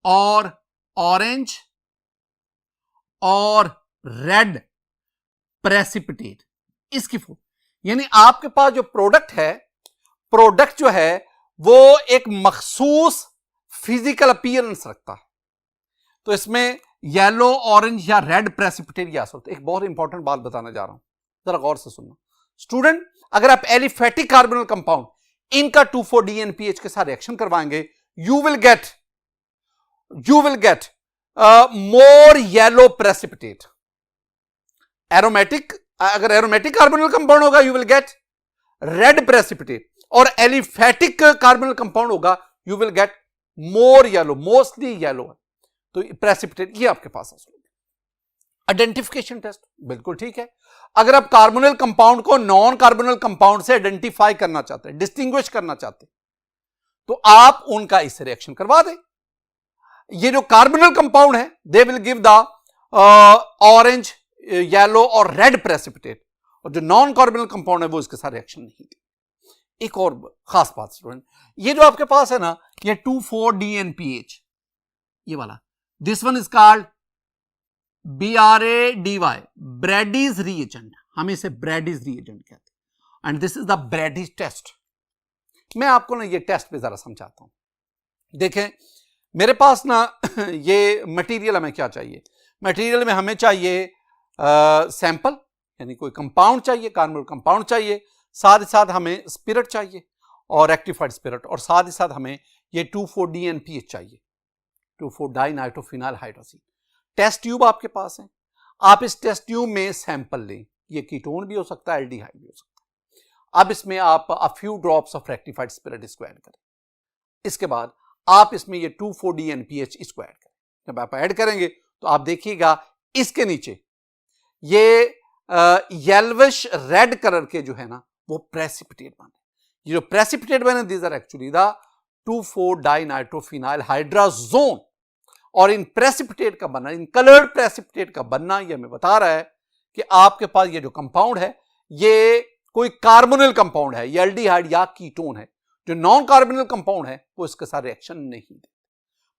और ऑरेंज और रेड प्रेसिपिटेट, इसकी फॉर्म, यानी आपके पास जो प्रोडक्ट है, प्रोडक्ट जो है वो एक मखसूस फिजिकल अपीयरेंस रखता है। तो इसमें येलो, ऑरेंज या रेड प्रेसिपिटेट या होता है। एक बहुत इंपॉर्टेंट बात बताने जा रहा हूं, जरा गौर से सुनना स्टूडेंट। अगर आप एलिफेटिक कार्बोनिल कंपाउंड इनका 2,4-DNPH के साथ रिएक्शन करवाएंगे, you will get more yellow precipitate. Aromatic, अगर एरोमेटिक कार्बोनिल कंपाउंड होगा you will get red precipitate, और एलिफेटिक कार्बोनिल कंपाउंड होगा you will get more yellow, mostly yellow. तो प्रेसिपिटेट ये आपके पास है। आइडेंटिफिकेशन टेस्ट बिल्कुल ठीक है। अगर आप कार्बोनिल कंपाउंड को नॉन कार्बोनिल कंपाउंड से आइडेंटिफाई करना चाहते हैं, डिस्टिंग्विश करना चाहते हैं, तो आप उनका इससे रिएक्शन करवा दें। ये जो कार्बोनिल कंपाउंड है they will give the orange, yellow और रेड प्रेसिपिटेट, और जो नॉन कार्बोनिल कंपाउंड है वो इसके साथ रिएक्शन नहीं देते। एक और खास बात स्टूडेंट, ये जो आपके पास है ना, ये 2,4-DNPH, ये वाला, this one is called BRADY, Brady's reagent, हम इसे ब्रैडीज रिएजेंट कहते हैं, and this is the Brady's test. मैं आपको ना ये टेस्ट पे जरा समझाता हूं। देखें मेरे पास ना ये मटेरियल हमें क्या चाहिए, मटेरियल में हमें चाहिए सैंपल यानी कोई कंपाउंड चाहिए, कार्बोनिल कंपाउंड चाहिए, साथ ही साथ हमें स्पिरिट चाहिए और रेक्टिफाइड स्पिरिट, और साथ ही साथ हमें ये 2,4-DNPH चाहिए, 2,4-डाइनाइट्रोफिनाइल हाइड्रोक्सी। टेस्ट ट्यूब आपके पास है, आप इस टेस्ट ट्यूब में सैंपल लें, ये कीटोन भी हो सकता है, एल्डिहाइड भी हो सकता है। अब इसमें आप a few drops of rectified spirit इसको ऐड करें, इसके बाद आप इसमें ये 2,4-DNPH इसको ऐड करें। जब आप ऐड करेंगे तो आप देखिएगा इसके नीचे ये येल्विश रेड कलर के जो है ना वो प्रेसिपिटेट बने। ये जो प्रेसिपिटेट बने these are actually the two four dinitrophenyl hydrazone, और इन प्रेसिपिटेट का बनना, इन कलर्ड प्रेसिपिटेट का बनना ये हमें बता रहा है कि आपके पास ये जो कंपाउंड है ये कोई कार्बोनिल कंपाउंड है, ये एल्डिहाइड या कीटोन है। जो नॉन कार्बोनिल कंपाउंड है वो इसके साथ रिएक्शन नहीं देते।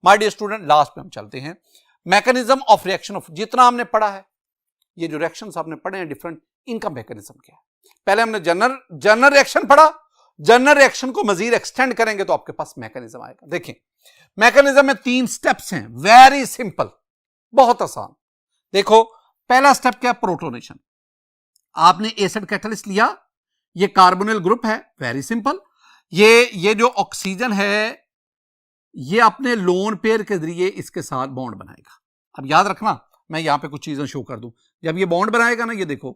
माय डियर स्टूडेंट, लास्ट पे हम चलते हैं मैकेनिज्म ऑफ रिएक्शन ऑफ, जितना हमने पढ़ा है ये जो रिएक्शंस आपने पढ़े हैं डिफरेंट, इनका मैकेनिज्म क्या है। पहले हमने जनरल रिएक्शन पढ़ा, जनरल रिएक्शन को मजीद एक्सटेंड करेंगे तो आपके पास मैकेनिज्म आएगा। देखिए मैकेनिज्म में 3 स्टेप्स हैं, वेरी सिंपल, बहुत आसान। देखो पहला स्टेप क्या है, प्रोटोनेशन। आपने एसिड कैटलिस्ट लिया, ये कार्बोनिल ग्रुप है, वेरी सिंपल। ये जो ऑक्सीजन है ये अपने लोन पेयर के जरिए इसके साथ बॉन्ड बनाएगा। अब याद रखना, मैं यहां पे कुछ चीजें शो कर दूं। जब ये बॉन्ड बनाएगा ना, ये देखो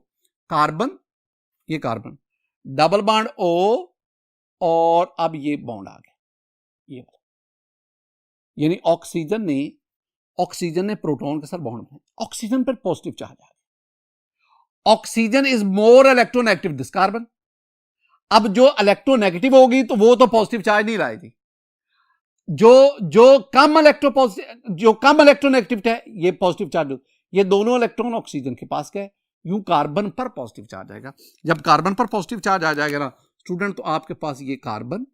कार्बन, ये कार्बन, डबल बॉन्ड O, और अब ये बॉन्ड आ गया, ये यानी ऑक्सीजन ने प्रोटॉन के साथ बॉन्ड बनाया, ऑक्सीजन पर पॉजिटिव चार्ज आ गया। Oxygen is more electronegative this carbon. अब जो इलेक्ट्रोनेगेटिव होगी तो वो तो पॉजिटिव चार्ज नहीं लाएगी, जो कम इलेक्ट्रोनेगेटिव है ये पॉजिटिव चार्ज, ये दोनों इलेक्ट्रॉन ऑक्सीजन के पास गए, यूं कार्बन पर पॉजिटिव चार्ज आएगा। जब कार्बन पर पॉजिटिव चार्ज आ जाएगा ना स्टूडेंट, तो आपके पास ये कार्बन,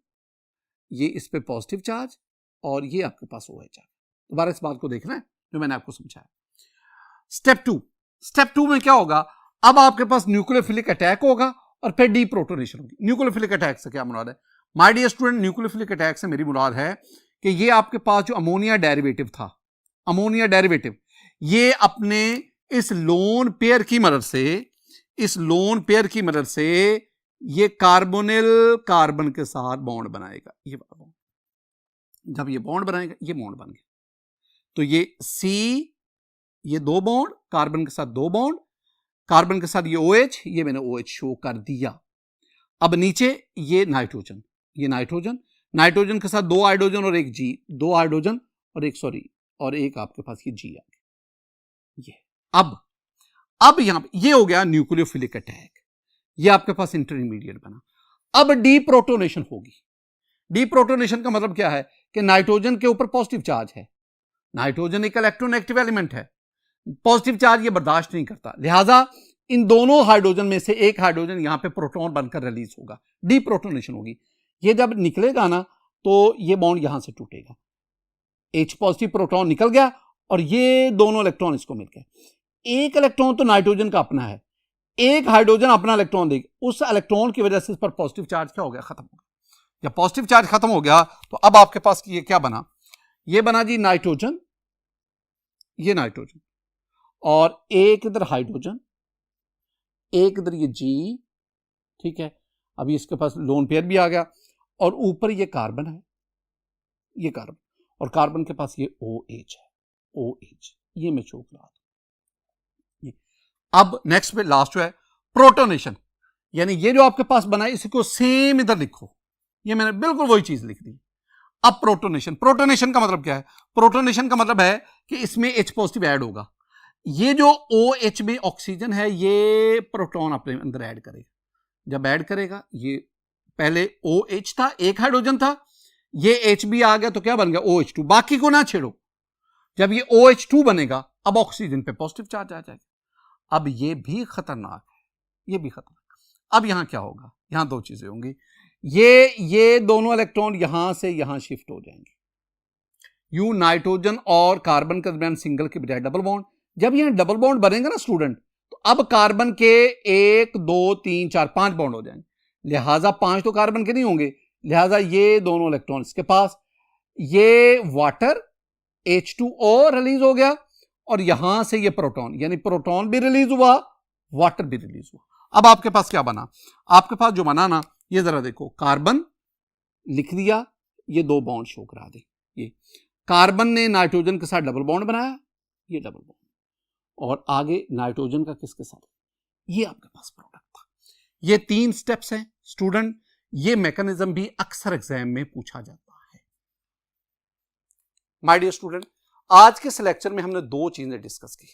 ये इस पे पॉजिटिव चार्ज, और ये आपके पास OH चार्ज। दोबारा इस बात को देखना है जो मैंने आपको समझाया। स्टेप टू में क्या होगा, अब आपके पास न्यूक्लियोफिलिक अटैक होगा और फिर डीप्रोटोनेशन होगी। न्यूक्लियोफिलिक अटैक से क्या मुराद है, my dear student, nucleophilic attack से मेरी मुराद है कि ये आपके पास जो अमोनिया डेरिवेटिव था, अमोनिया डेरिवेटिव, ये अपने इस लोन पेयर की मदद से ये कार्बोनिल कार्बन के साथ बॉन्ड बनाएगा। ये बॉन्ड, जब ये बॉन्ड बनाएगा, ये बॉन्ड बन गया, तो ये C, ये 2 बॉन्ड, कार्बन के साथ 2 बॉन्ड, कार्बन के साथ ये OH, ये मैंने OH शो कर दिया। अब नीचे ये नाइट्रोजन, नाइट्रोजन के साथ 2 हाइड्रोजन और एक G, 2 हाइड्रोजन और एक आपके पास ये G आ गया। ये अब यहां पे ये हो गया न्यूक्लियोफिलिक अटैक, ये आपके पास इंटरमीडिएट बना। अब डीप्रोटोनेशन होगी। डीप्रोटोनेशन का मतलब क्या है कि नाइट्रोजन के ऊपर पॉजिटिव चार्ज है, नाइट्रोजन एक इलेक्ट्रोनेगेटिव एलिमेंट है, पॉजिटिव चार्ज ये बर्दाश्त नहीं करता, लिहाजा इन दोनों हाइड्रोजन में से एक हाइड्रोजन यहां पे प्रोटॉन बनकर रिलीज होगा, डीप्रोटोनेशन होगी। ये जब निकलेगा ना तो ये बॉन्ड यहां से टूटेगा, H पॉजिटिव प्रोटॉन निकल गया और ये दोनों इलेक्ट्रॉन इसको मिल गए। एक इलेक्ट्रॉन तो नाइट्रोजन का अपना है, एक हाइड्रोजन अपना इलेक्ट्रॉन देगा, उस इलेक्ट्रॉन की वजह से इस पर पॉजिटिव चार्ज क्या हो गया, खत्म हो गया। जब पॉजिटिव चार्ज खत्म हो गया तो अब आपके पास ये क्या बना, ये बना जी नाइट्रोजन, ये नाइट्रोजन, और एक इधर हाइड्रोजन, एक इधर ये G, ठीक है। अभी इसके पास लोन पेयर भी आ गया और ऊपर ये कार्बन है, ये कार्बन, और कार्बन के पास ये OH है, OH, ये मैं चौक रहा था। अब नेक्स्ट पे लास्ट जो है प्रोटोनेशन, यानी ये जो आपके पास बना है इसको सेम इधर लिखो, ये मैंने बिल्कुल वही चीज लिख दी। अब प्रोटोनेशन का मतलब क्या है, प्रोटोनेशन का मतलब है कि इसमें H पॉजिटिव ऐड होगा, ये जो OH में ऑक्सीजन है ये प्रोटॉन अपने अंदर ऐड करेगा। जब ऐड करेगा, ये पहले OH था, एक हाइड्रोजन था, ये H भी आ गया तो क्या बन गया OH2, बाकी को ना छेड़ो। जब ये OH2 बनेगा अब ऑक्सीजन पे पॉजिटिव चार्ज आ जाएगा। अब ये भी खतरनाक है, ये भी खतरनाक। अब यहां क्या होगा, यहां 2 चीजें होंगी, ये दोनों इलेक्ट्रॉन यहां से यहां शिफ्ट हो जाएंगे, यूं नाइट्रोजन और कार्बन के दरमियान सिंगल के बजाय डबल बॉन्ड। जब यहां डबल बॉन्ड बनेगा ना स्टूडेंट, तो अब कार्बन के 1 2 3 4 5 बॉन्ड हो जाएंगे, लिहाजा 5 तो कार्बन के नहीं होंगे, लिहाजा ये दोनों इलेक्ट्रॉन इसके पास, ये वाटर H2O रिलीज हो गया और यहां से ये प्रोटॉन, यानी प्रोटॉन भी रिलीज हुआ, वाटर भी रिलीज हुआ। अब आपके पास क्या बना? आपके पास जो बना ना, ये जरा देखो, कार्बन लिख दिया, ये 2 बॉन्ड शो करा दे। ये कार्बन ने नाइट्रोजन के साथ डबल बॉन्ड बनाया, ये डबल बॉन्ड, और आगे नाइट्रोजन का किसके साथ, ये आपके पास प्रोडक्ट था। ये 3 स्टेप्स हैं स्टूडेंट। ये मैकेनिज्म भी अक्सर एग्जाम में पूछा जाता है। माय डियर स्टूडेंट, आज के इस लेक्चर में हमने 2 चीजें डिस्कस की।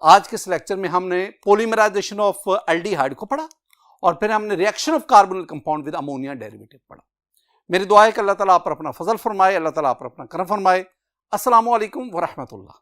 आज के इस लेक्चर में हमने पॉलीमराइजेशन ऑफ एल्डिहाइड को पढ़ा और फिर हमने reaction of carbonyl compound with ammonia derivative पढ़ा। मेरी दुआ है कि अल्लाह ताला आप पर अपना फजल फरमाए, अल्लाह ताला आप पर अपना करम फरमाए। अस्सलामु अलैकुम व रहमतुल्लाह।